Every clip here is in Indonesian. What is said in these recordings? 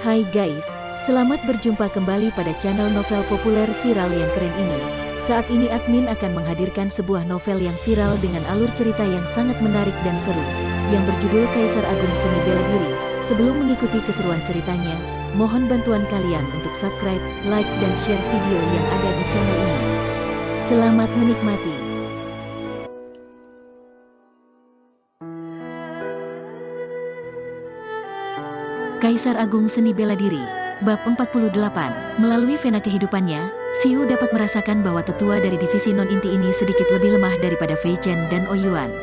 Hai guys, selamat berjumpa kembali pada channel novel populer viral yang keren ini. Saat ini admin akan menghadirkan sebuah novel yang viral dengan alur cerita yang sangat menarik dan seru, yang berjudul Kaisar Agung Seni Bela Diri. Sebelum mengikuti keseruan ceritanya, mohon bantuan kalian untuk subscribe, like, dan share video yang ada di channel ini. Selamat menikmati. Kaisar Agung Seni Bela Diri, Bab 48. Melalui vena kehidupannya, Xiu dapat merasakan bahwa tetua dari divisi non-inti ini sedikit lebih lemah daripada Fei Chen dan Ouyuan.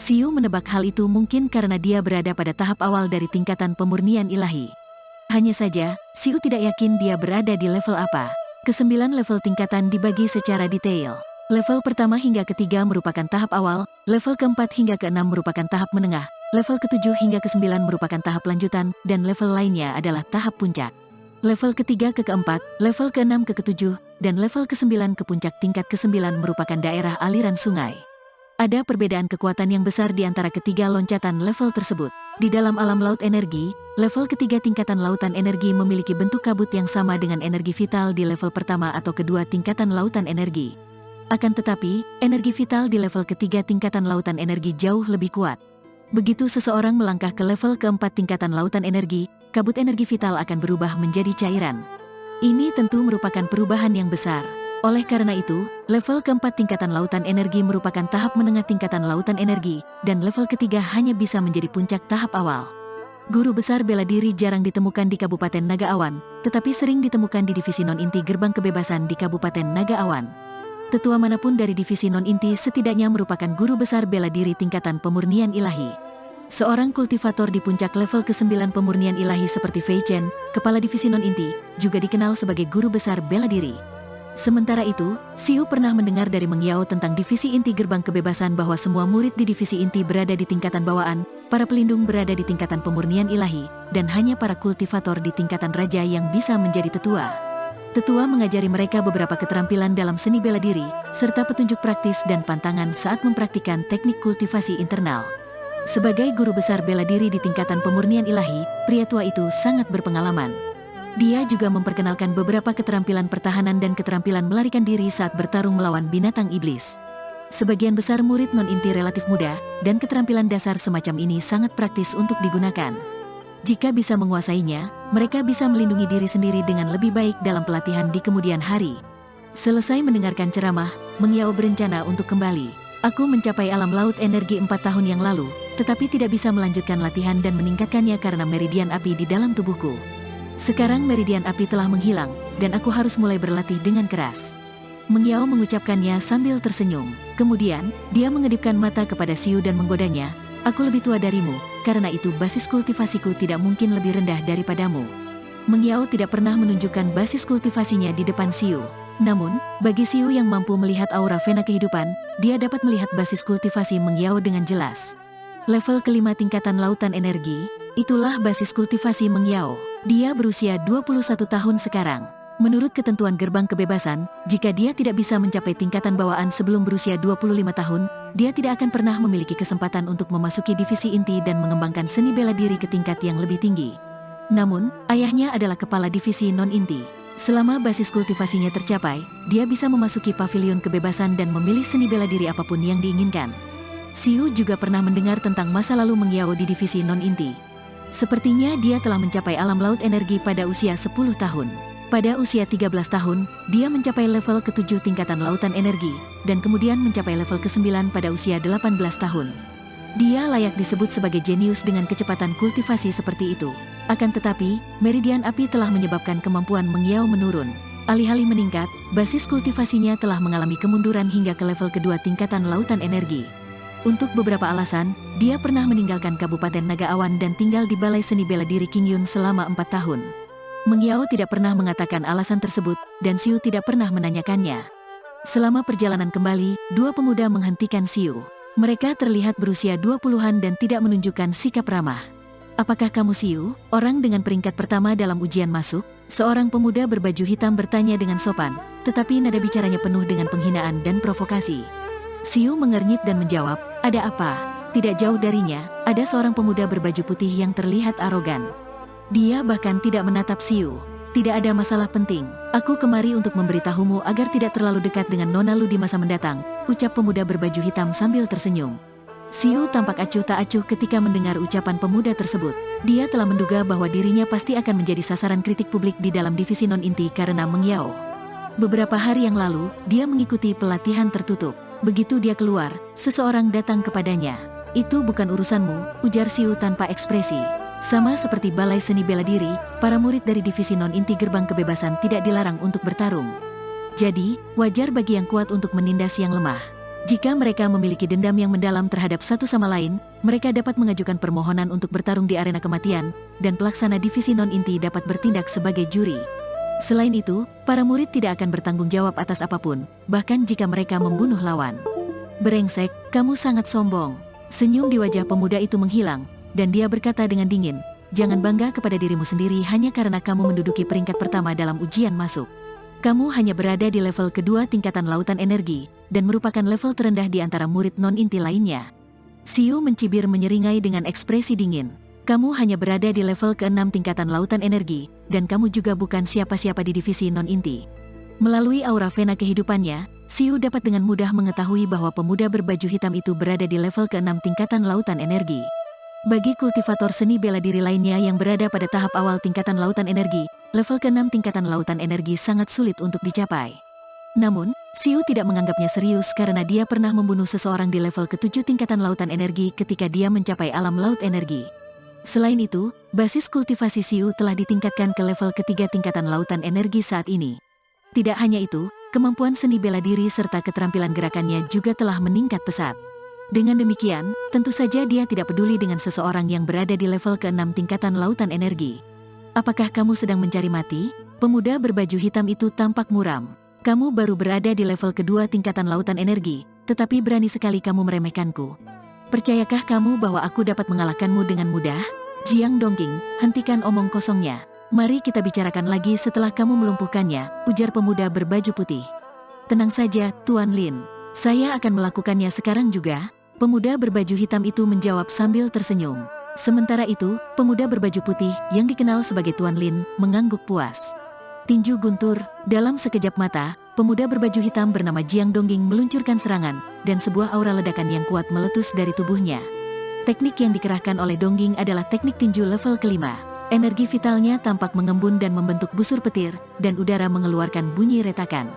Xiu menebak hal itu mungkin karena dia berada pada tahap awal dari tingkatan pemurnian ilahi. Hanya saja, Xiu tidak yakin dia berada di level apa. Kesembilan level tingkatan dibagi secara detail. Level pertama hingga ketiga merupakan tahap awal, level keempat hingga keenam merupakan tahap menengah, level ke-7 hingga ke-9 merupakan tahap lanjutan, dan level lainnya adalah tahap puncak. Level ketiga ke keempat, level ke-6 ke ke-7, dan level ke-9 ke puncak tingkat ke-9 merupakan daerah aliran sungai. Ada perbedaan kekuatan yang besar di antara ketiga loncatan level tersebut. Di dalam alam laut energi, level ketiga tingkatan lautan energi memiliki bentuk kabut yang sama dengan energi vital di level pertama atau kedua tingkatan lautan energi. Akan tetapi, energi vital di level ketiga tingkatan lautan energi jauh lebih kuat. Begitu seseorang melangkah ke level keempat tingkatan lautan energi, kabut energi vital akan berubah menjadi cairan. Ini tentu merupakan perubahan yang besar. Oleh karena itu, level keempat tingkatan lautan energi merupakan tahap menengah tingkatan lautan energi, dan level ketiga hanya bisa menjadi puncak tahap awal. Guru besar bela diri jarang ditemukan di Kabupaten Naga Awan, tetapi sering ditemukan di divisi non-inti Gerbang Kebebasan di Kabupaten Naga Awan. Tetua manapun dari divisi non-inti setidaknya merupakan guru besar bela diri tingkatan pemurnian ilahi. Seorang kultivator di puncak level ke-9 pemurnian ilahi seperti Fei Chen, kepala divisi non-inti, juga dikenal sebagai guru besar bela diri. Sementara itu, Xiu pernah mendengar dari Meng Yao tentang divisi inti Gerbang Kebebasan bahwa semua murid di divisi inti berada di tingkatan bawaan, para pelindung berada di tingkatan pemurnian ilahi, dan hanya para kultivator di tingkatan raja yang bisa menjadi tetua. Tetua mengajari mereka beberapa keterampilan dalam seni bela diri, serta petunjuk praktis dan pantangan saat mempraktikkan teknik kultivasi internal. Sebagai guru besar bela diri di tingkatan pemurnian ilahi, pria tua itu sangat berpengalaman. Dia juga memperkenalkan beberapa keterampilan pertahanan dan keterampilan melarikan diri saat bertarung melawan binatang iblis. Sebagian besar murid non-inti relatif muda, dan keterampilan dasar semacam ini sangat praktis untuk digunakan. Jika bisa menguasainya, mereka bisa melindungi diri sendiri dengan lebih baik dalam pelatihan di kemudian hari. Selesai mendengarkan ceramah, Meng Yao berencana untuk kembali. Aku mencapai alam laut energi 4 tahun yang lalu, tetapi tidak bisa melanjutkan latihan dan meningkatkannya karena meridian api di dalam tubuhku. Sekarang meridian api telah menghilang, dan aku harus mulai berlatih dengan keras. Meng Yao mengucapkannya sambil tersenyum. Kemudian, dia mengedipkan mata kepada Xiu dan menggodanya. Aku lebih tua darimu, karena itu basis kultivasiku tidak mungkin lebih rendah daripadamu. Meng Yao tidak pernah menunjukkan basis kultivasinya di depan Xiu. Namun, bagi Xiu yang mampu melihat aura vena kehidupan, dia dapat melihat basis kultivasi Meng Yao dengan jelas. Level kelima tingkatan lautan energi, itulah basis kultivasi Meng Yao. Dia berusia 21 tahun sekarang. Menurut ketentuan Gerbang Kebebasan, jika dia tidak bisa mencapai tingkatan bawaan sebelum berusia 25 tahun, dia tidak akan pernah memiliki kesempatan untuk memasuki divisi inti dan mengembangkan seni bela diri ke tingkat yang lebih tinggi. Namun, ayahnya adalah kepala divisi non-inti. Selama basis kultivasinya tercapai, dia bisa memasuki pavilion kebebasan dan memilih seni bela diri apapun yang diinginkan. Xiu juga pernah mendengar tentang masa lalu Meng Yao di divisi non-inti. Sepertinya dia telah mencapai alam laut energi pada usia 10 tahun. Pada usia 13 tahun, dia mencapai level ke-7 tingkatan lautan energi, dan kemudian mencapai level ke-9 pada usia 18 tahun. Dia layak disebut sebagai jenius dengan kecepatan kultivasi seperti itu. Akan tetapi, meridian api telah menyebabkan kemampuan Meng Yao menurun. Alih-alih meningkat, basis kultivasinya telah mengalami kemunduran hingga ke level kedua tingkatan lautan energi. Untuk beberapa alasan, dia pernah meninggalkan Kabupaten Naga Awan dan tinggal di Balai Seni Bela Diri Qingyun selama 4 tahun. Meng Yao tidak pernah mengatakan alasan tersebut, dan Xiu tidak pernah menanyakannya. Selama perjalanan kembali, dua pemuda menghentikan Xiu. Mereka terlihat berusia 20-an dan tidak menunjukkan sikap ramah. Apakah kamu Xiu, orang dengan peringkat pertama dalam ujian masuk? Seorang pemuda berbaju hitam bertanya dengan sopan, tetapi nada bicaranya penuh dengan penghinaan dan provokasi. Xiu mengernyit dan menjawab, ada apa? Tidak jauh darinya, ada seorang pemuda berbaju putih yang terlihat arogan. Dia bahkan tidak menatap Xiu. Tidak ada masalah penting. Aku kemari untuk memberitahumu agar tidak terlalu dekat dengan Nona Lu di masa mendatang, ucap pemuda berbaju hitam sambil tersenyum. Xiu tampak acuh tak acuh ketika mendengar ucapan pemuda tersebut. Dia telah menduga bahwa dirinya pasti akan menjadi sasaran kritik publik di dalam divisi non-inti karena Meng Yao. Beberapa hari yang lalu, dia mengikuti pelatihan tertutup. Begitu dia keluar, seseorang datang kepadanya. Itu bukan urusanmu, ujar Xiu tanpa ekspresi. Sama seperti balai seni bela diri, para murid dari divisi non-inti gerbang kebebasan tidak dilarang untuk bertarung. Jadi, wajar bagi yang kuat untuk menindas yang lemah. Jika mereka memiliki dendam yang mendalam terhadap satu sama lain, mereka dapat mengajukan permohonan untuk bertarung di arena kematian, dan pelaksana divisi non-inti dapat bertindak sebagai juri. Selain itu, para murid tidak akan bertanggung jawab atas apapun, bahkan jika mereka membunuh lawan. Brengsek, kamu sangat sombong. Senyum di wajah pemuda itu menghilang, dan dia berkata dengan dingin, jangan bangga kepada dirimu sendiri hanya karena kamu menduduki peringkat pertama dalam ujian masuk. Kamu hanya berada di level kedua tingkatan lautan energi, dan merupakan level terendah di antara murid non-inti lainnya. Xiu mencibir menyeringai dengan ekspresi dingin. Kamu hanya berada di level ke-6 tingkatan lautan energi, dan kamu juga bukan siapa-siapa di divisi non-inti. Melalui aura vena kehidupannya, Xiu dapat dengan mudah mengetahui bahwa pemuda berbaju hitam itu berada di level ke-6 tingkatan lautan energi. Bagi kultivator seni bela diri lainnya yang berada pada tahap awal tingkatan lautan energi, level ke-6 tingkatan lautan energi sangat sulit untuk dicapai. Namun, Xiu tidak menganggapnya serius karena dia pernah membunuh seseorang di level ke-7 tingkatan lautan energi ketika dia mencapai alam laut energi. Selain itu, basis kultivasi Xiu telah ditingkatkan ke level ketiga tingkatan lautan energi saat ini. Tidak hanya itu, kemampuan seni bela diri serta keterampilan gerakannya juga telah meningkat pesat. Dengan demikian, tentu saja dia tidak peduli dengan seseorang yang berada di level ke-6 tingkatan lautan energi. Apakah kamu sedang mencari mati? Pemuda berbaju hitam itu tampak muram. Kamu baru berada di level kedua tingkatan lautan energi, tetapi berani sekali kamu meremehkanku. Percayakah kamu bahwa aku dapat mengalahkanmu dengan mudah? Jiang Dongqing, hentikan omong kosongnya. Mari kita bicarakan lagi setelah kamu melumpuhkannya, ujar pemuda berbaju putih. Tenang saja, Tuan Lin. Saya akan melakukannya sekarang juga. Pemuda berbaju hitam itu menjawab sambil tersenyum. Sementara itu, pemuda berbaju putih yang dikenal sebagai Tuan Lin mengangguk puas. Tinju guntur, dalam sekejap mata, pemuda berbaju hitam bernama Jiang Dongqing meluncurkan serangan, dan sebuah aura ledakan yang kuat meletus dari tubuhnya. Teknik yang dikerahkan oleh Dongqing adalah teknik tinju level kelima. Energi vitalnya tampak mengembun dan membentuk busur petir, dan udara mengeluarkan bunyi retakan.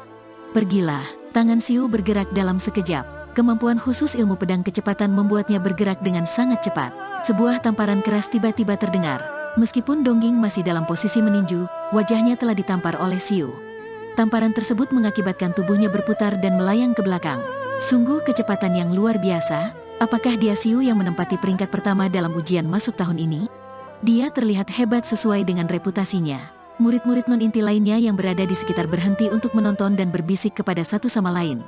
Pergilah, tangan Xiu bergerak dalam sekejap. Kemampuan khusus ilmu pedang kecepatan membuatnya bergerak dengan sangat cepat. Sebuah tamparan keras tiba-tiba terdengar. Meskipun Dongqing masih dalam posisi meninju, wajahnya telah ditampar oleh Xiu. Tamparan tersebut mengakibatkan tubuhnya berputar dan melayang ke belakang. Sungguh kecepatan yang luar biasa. Apakah dia Xiu yang menempati peringkat pertama dalam ujian masuk tahun ini? Dia terlihat hebat sesuai dengan reputasinya. Murid-murid non-inti lainnya yang berada di sekitar berhenti untuk menonton dan berbisik kepada satu sama lain.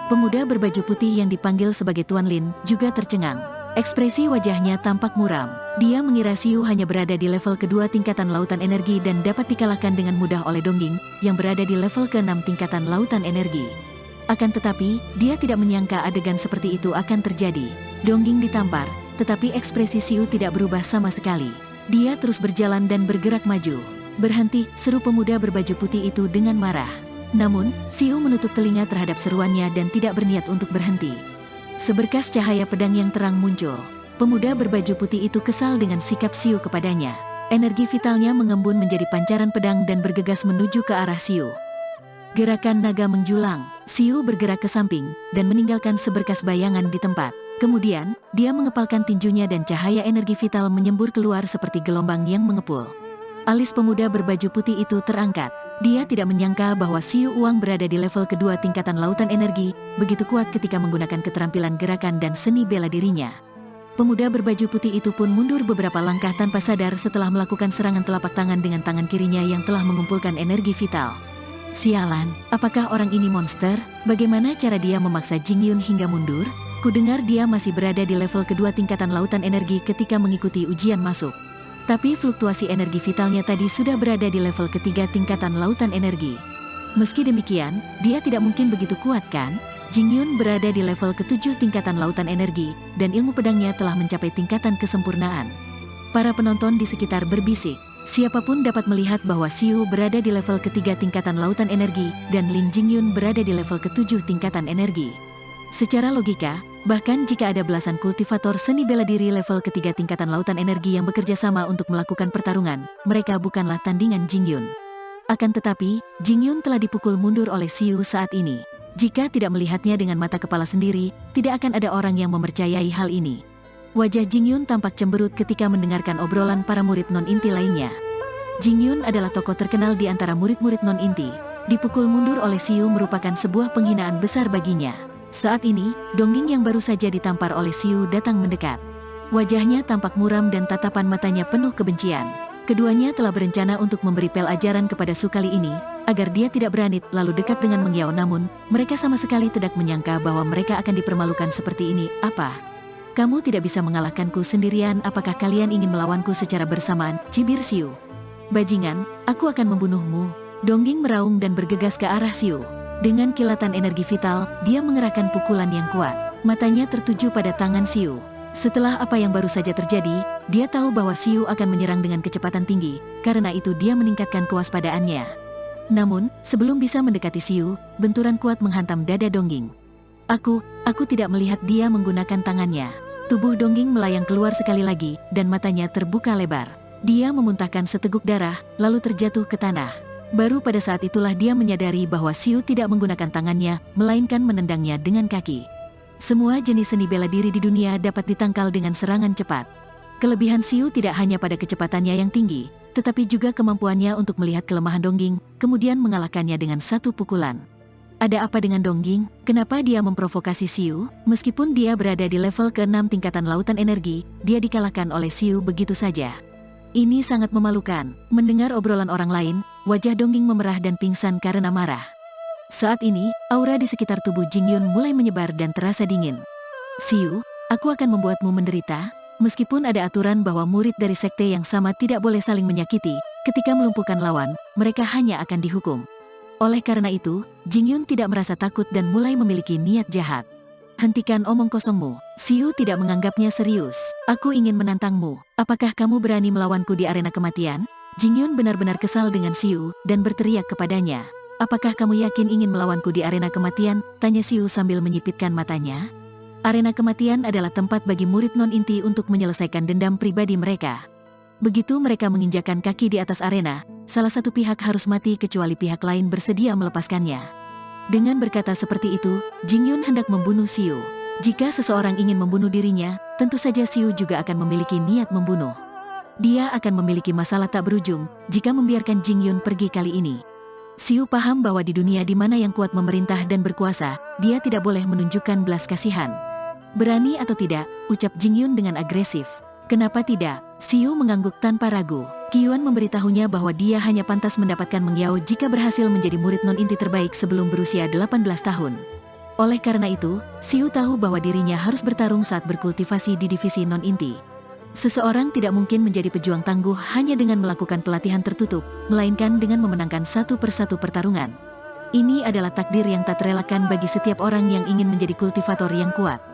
Pemuda berbaju putih yang dipanggil sebagai Tuan Lin juga tercengang. Ekspresi wajahnya tampak muram. Dia mengira Xiu hanya berada di level kedua tingkatan lautan energi dan dapat dikalahkan dengan mudah oleh Dongqing yang berada di level ke-6 tingkatan lautan energi. Akan tetapi, dia tidak menyangka adegan seperti itu akan terjadi. Dongqing ditampar, tetapi ekspresi Xiu tidak berubah sama sekali. Dia terus berjalan dan bergerak maju. Berhenti, seru pemuda berbaju putih itu dengan marah. Namun, Xiu menutup telinga terhadap seruannya dan tidak berniat untuk berhenti. Seberkas cahaya pedang yang terang muncul. Pemuda berbaju putih itu kesal dengan sikap Xiu kepadanya. Energi vitalnya mengembun menjadi pancaran pedang dan bergegas menuju ke arah Xiu. Gerakan naga menjulang. Xiu bergerak ke samping dan meninggalkan seberkas bayangan di tempat. Kemudian, dia mengepalkan tinjunya dan cahaya energi vital menyembur keluar seperti gelombang yang mengepul. Alis pemuda berbaju putih itu terangkat. Dia tidak menyangka bahwa Xiu Wang berada di level kedua tingkatan lautan energi, begitu kuat ketika menggunakan keterampilan gerakan dan seni bela dirinya. Pemuda berbaju putih itu pun mundur beberapa langkah tanpa sadar setelah melakukan serangan telapak tangan dengan tangan kirinya yang telah mengumpulkan energi vital. Sialan, apakah orang ini monster? Bagaimana cara dia memaksa Jingyun hingga mundur? Kudengar dia masih berada di level kedua tingkatan lautan energi ketika mengikuti ujian masuk. Tapi fluktuasi energi vitalnya tadi sudah berada di level ketiga tingkatan lautan energi. Meski demikian, dia tidak mungkin begitu kuat kan? Jingyun berada di level ke-7 tingkatan lautan energi, dan ilmu pedangnya telah mencapai tingkatan kesempurnaan. Para penonton di sekitar berbisik, Siapapun dapat melihat bahwa Xiu berada di level ketiga tingkatan lautan energi dan Lin Jingyun berada di level ketujuh tingkatan energi. Secara logika, bahkan jika ada belasan kultivator seni bela diri level ketiga tingkatan lautan energi yang bekerja sama untuk melakukan pertarungan, mereka bukanlah tandingan Jingyun. Akan tetapi, Jingyun telah dipukul mundur oleh Xiu saat ini. Jika tidak melihatnya dengan mata kepala sendiri, tidak akan ada orang yang mempercayai hal ini. Wajah Jingyun tampak cemberut ketika mendengarkan obrolan para murid non-inti lainnya. Jingyun adalah tokoh terkenal di antara murid-murid non-inti. Dipukul mundur oleh Xiu merupakan sebuah penghinaan besar baginya. Saat ini, Dongging yang baru saja ditampar oleh Xiu datang mendekat. Wajahnya tampak muram dan tatapan matanya penuh kebencian. Keduanya telah berencana untuk memberi pel ajaran kepada Su kali ini, agar dia tidak berani lalu dekat dengan Meng Yao, namun, mereka sama sekali tidak menyangka bahwa mereka akan dipermalukan seperti ini. Apa? Kamu tidak bisa mengalahkanku sendirian, apakah kalian ingin melawanku secara bersamaan? Cibir Xiu. Bajingan, aku akan membunuhmu. Dongging meraung dan bergegas ke arah Xiu. Dengan kilatan energi vital, dia mengerahkan pukulan yang kuat. Matanya tertuju pada tangan Xiu. Setelah apa yang baru saja terjadi, dia tahu bahwa Xiu akan menyerang dengan kecepatan tinggi, karena itu dia meningkatkan kewaspadaannya. Namun, sebelum bisa mendekati Xiu, benturan kuat menghantam dada Dongging. Aku tidak melihat dia menggunakan tangannya. Tubuh Dongging melayang keluar sekali lagi, dan matanya terbuka lebar. Dia memuntahkan seteguk darah, lalu terjatuh ke tanah. Baru pada saat itulah dia menyadari bahwa Xiu tidak menggunakan tangannya, melainkan menendangnya dengan kaki. Semua jenis seni bela diri di dunia dapat ditangkal dengan serangan cepat. Kelebihan Xiu tidak hanya pada kecepatannya yang tinggi, tetapi juga kemampuannya untuk melihat kelemahan Dongging, kemudian mengalahkannya dengan satu pukulan. Ada apa dengan Dongging? Kenapa dia memprovokasi Xiu? Meskipun dia berada di level ke-6 tingkatan lautan energi, dia dikalahkan oleh Xiu begitu saja. Ini sangat memalukan. Mendengar obrolan orang lain, wajah Dongging memerah dan pingsan karena marah. Saat ini, aura di sekitar tubuh Jingyun mulai menyebar dan terasa dingin. Xiu, aku akan membuatmu menderita. Meskipun ada aturan bahwa murid dari sekte yang sama tidak boleh saling menyakiti, ketika melumpuhkan lawan, mereka hanya akan dihukum. Oleh karena itu, Jingyun tidak merasa takut dan mulai memiliki niat jahat. Hentikan omong kosongmu. Xiu tidak menganggapnya serius. Aku ingin menantangmu. Apakah kamu berani melawanku di arena kematian? Jingyun benar-benar kesal dengan Xiu dan berteriak kepadanya. Apakah kamu yakin ingin melawanku di arena kematian? Tanya Xiu sambil menyipitkan matanya. Arena kematian adalah tempat bagi murid non-inti untuk menyelesaikan dendam pribadi mereka. Begitu mereka menginjakan kaki di atas arena, salah satu pihak harus mati kecuali pihak lain bersedia melepaskannya. Dengan berkata seperti itu, Jingyun hendak membunuh Xiu. Jika seseorang ingin membunuh dirinya, tentu saja Xiu juga akan memiliki niat membunuh. Dia akan memiliki masalah tak berujung jika membiarkan Jingyun pergi kali ini. Xiu paham bahwa di dunia di mana yang kuat memerintah dan berkuasa, dia tidak boleh menunjukkan belas kasihan. Berani atau tidak, ucap Jingyun dengan agresif. Kenapa tidak? Xiu mengangguk tanpa ragu. Qiuan memberitahunya bahwa dia hanya pantas mendapatkan Meng Yao jika berhasil menjadi murid non-inti terbaik sebelum berusia 18 tahun. Oleh karena itu, Xiu tahu bahwa dirinya harus bertarung saat berkultivasi di divisi non-inti. Seseorang tidak mungkin menjadi pejuang tangguh hanya dengan melakukan pelatihan tertutup, melainkan dengan memenangkan satu persatu pertarungan. Ini adalah takdir yang tak terelakkan bagi setiap orang yang ingin menjadi kultivator yang kuat.